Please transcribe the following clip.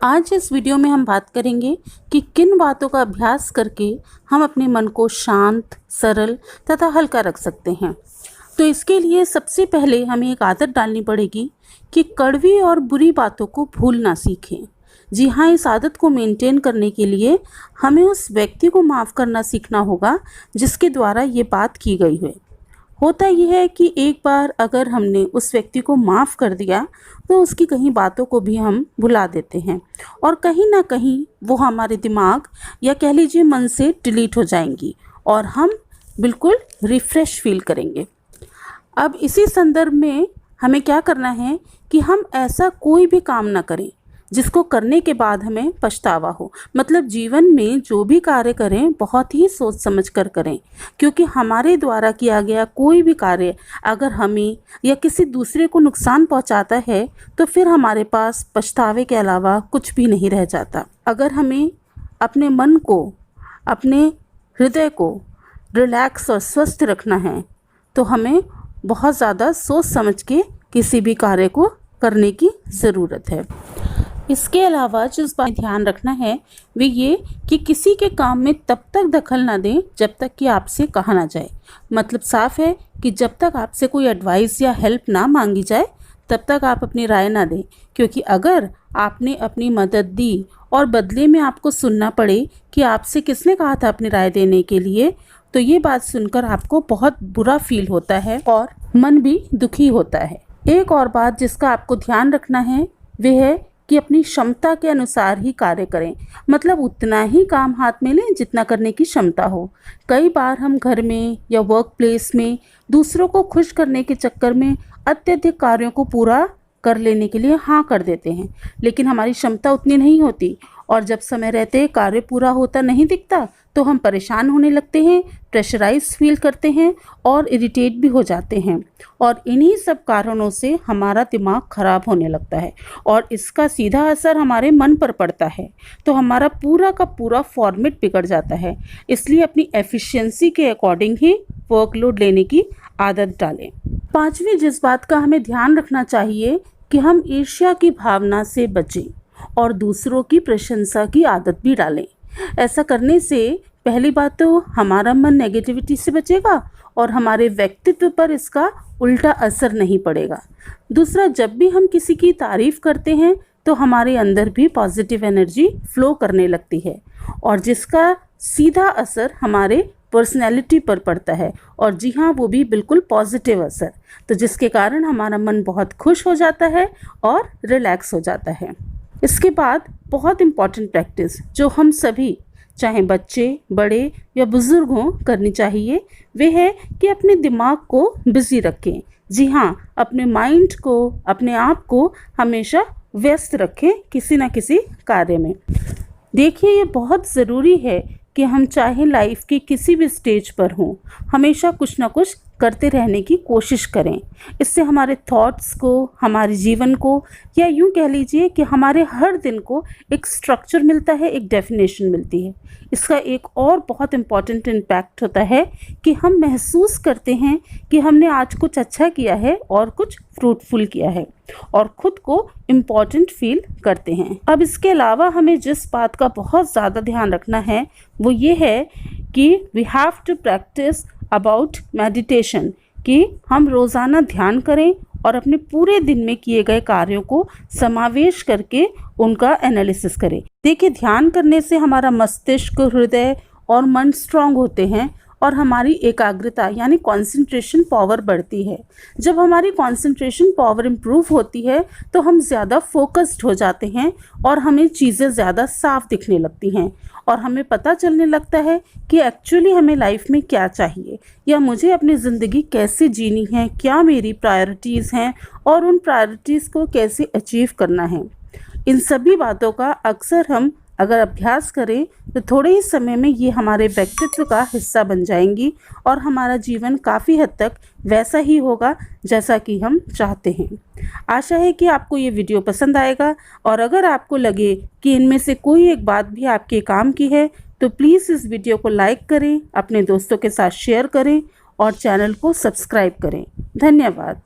आज इस वीडियो में हम बात करेंगे कि किन बातों का अभ्यास करके हम अपने मन को शांत, सरल तथा हल्का रख सकते हैं। तो इसके लिए सबसे पहले हमें एक आदत डालनी पड़ेगी कि कड़वी और बुरी बातों को भूलना सीखें। जी हाँ, इस आदत को मेंटेन करने के लिए हमें उस व्यक्ति को माफ़ करना सीखना होगा जिसके द्वारा ये बात की गई है। होता यह है कि एक बार अगर हमने उस व्यक्ति को माफ़ कर दिया तो उसकी कहीं बातों को भी हम भुला देते हैं और कहीं ना कहीं वो हमारे दिमाग या कह लीजिए मन से डिलीट हो जाएंगी और हम बिल्कुल रिफ़्रेश फील करेंगे। अब इसी संदर्भ में हमें क्या करना है कि हम ऐसा कोई भी काम ना करें जिसको करने के बाद हमें पछतावा हो। मतलब जीवन में जो भी कार्य करें बहुत ही सोच समझ कर करें, क्योंकि हमारे द्वारा किया गया कोई भी कार्य अगर हमें या किसी दूसरे को नुकसान पहुंचाता है तो फिर हमारे पास पछतावे के अलावा कुछ भी नहीं रह जाता। अगर हमें अपने मन को, अपने हृदय को रिलैक्स और स्वस्थ रखना है तो हमें बहुत ज़्यादा सोच समझ के किसी भी कार्य को करने की ज़रूरत है। इसके अलावा जिस बात ध्यान रखना है वो ये कि किसी के काम में तब तक दखल ना दें जब तक कि आपसे कहा ना जाए। मतलब साफ है कि जब तक आपसे कोई एडवाइस या हेल्प ना मांगी जाए तब तक आप अपनी राय ना दें, क्योंकि अगर आपने अपनी मदद दी और बदले में आपको सुनना पड़े कि आपसे किसने कहा था अपनी राय देने के लिए, तो ये बात सुनकर आपको बहुत बुरा फील होता है और मन भी दुखी होता है। एक और बात जिसका आपको ध्यान रखना है वह है कि अपनी क्षमता के अनुसार ही कार्य करें। मतलब उतना ही काम हाथ में लें जितना करने की क्षमता हो। कई बार हम घर में या वर्क प्लेस में दूसरों को खुश करने के चक्कर में अत्यधिक कार्यों को पूरा कर लेने के लिए हाँ कर देते हैं, लेकिन हमारी क्षमता उतनी नहीं होती और जब समय रहते कार्य पूरा होता नहीं दिखता तो हम परेशान होने लगते हैं, प्रेशराइज फील करते हैं और इरिटेट भी हो जाते हैं और इन्हीं सब कारणों से हमारा दिमाग खराब होने लगता है और इसका सीधा असर हमारे मन पर पड़ता है। तो हमारा पूरा का पूरा फॉर्मेट बिगड़ जाता है। इसलिए अपनी एफिशिएंसी के अकॉर्डिंग ही वर्कलोड लेने की आदत डालें। पांचवी जिस बात का हमें ध्यान रखना चाहिए कि हम ईर्ष्या की भावना से बचें और दूसरों की प्रशंसा की आदत भी डालें। ऐसा करने से पहली बात तो हमारा मन नेगेटिविटी से बचेगा और हमारे व्यक्तित्व पर इसका उल्टा असर नहीं पड़ेगा। दूसरा, जब भी हम किसी की तारीफ करते हैं तो हमारे अंदर भी पॉजिटिव एनर्जी फ्लो करने लगती है और जिसका सीधा असर हमारे पर्सनैलिटी पर पड़ता है और जी हाँ, वो भी बिल्कुल पॉजिटिव असर, तो जिसके कारण हमारा मन बहुत खुश हो जाता है और रिलैक्स हो जाता है। इसके बाद बहुत इम्पॉर्टेंट प्रैक्टिस जो हम सभी, चाहे बच्चे, बड़े या बुज़ुर्ग हों, करनी चाहिए वे है कि अपने दिमाग को बिज़ी रखें। जी हाँ, अपने माइंड को, अपने आप को हमेशा व्यस्त रखें किसी न किसी कार्य में। देखिए, ये बहुत ज़रूरी है कि हम चाहे लाइफ के किसी भी स्टेज पर हों, हमेशा कुछ ना कुछ करते रहने की कोशिश करें। इससे हमारे थॉट्स को, हमारे जीवन को, या यूँ कह लीजिए कि हमारे हर दिन को एक स्ट्रक्चर मिलता है, एक डेफिनेशन मिलती है। इसका एक और बहुत इम्पॉर्टेंट इम्पैक्ट होता है कि हम महसूस करते हैं कि हमने आज कुछ अच्छा किया है और कुछ फ्रूटफुल किया है और ख़ुद को इम्पॉर्टेंट फील करते हैं। अब इसके अलावा हमें जिस बात का बहुत ज़्यादा ध्यान रखना है वो ये है कि we have to practice about meditation, कि हम रोज़ाना ध्यान करें और अपने पूरे दिन में किए गए कार्यों को समावेश करके उनका एनालिसिस करें। देखिए, ध्यान करने से हमारा मस्तिष्क, हृदय और मन स्ट्रांग होते हैं और हमारी एकाग्रता यानी कंसंट्रेशन पावर बढ़ती है। जब हमारी कंसंट्रेशन पावर इम्प्रूव होती है तो हम ज़्यादा फोकस्ड हो जाते हैं और हमें चीज़ें ज़्यादा साफ दिखने लगती हैं और हमें पता चलने लगता है कि एक्चुअली हमें लाइफ में क्या चाहिए या मुझे अपनी ज़िंदगी कैसे जीनी है, क्या मेरी प्रायोरिटीज़ हैं और उन प्रायोरिटीज़ को कैसे अचीव करना है। इन सभी बातों का अक्सर हम अगर अभ्यास करें तो थोड़े ही समय में ये हमारे व्यक्तित्व का हिस्सा बन जाएंगी और हमारा जीवन काफ़ी हद तक वैसा ही होगा जैसा कि हम चाहते हैं। आशा है कि आपको ये वीडियो पसंद आएगा और अगर आपको लगे कि इनमें से कोई एक बात भी आपके काम की है तो प्लीज़ इस वीडियो को लाइक करें, अपने दोस्तों के साथ शेयर करें और चैनल को सब्सक्राइब करें। धन्यवाद।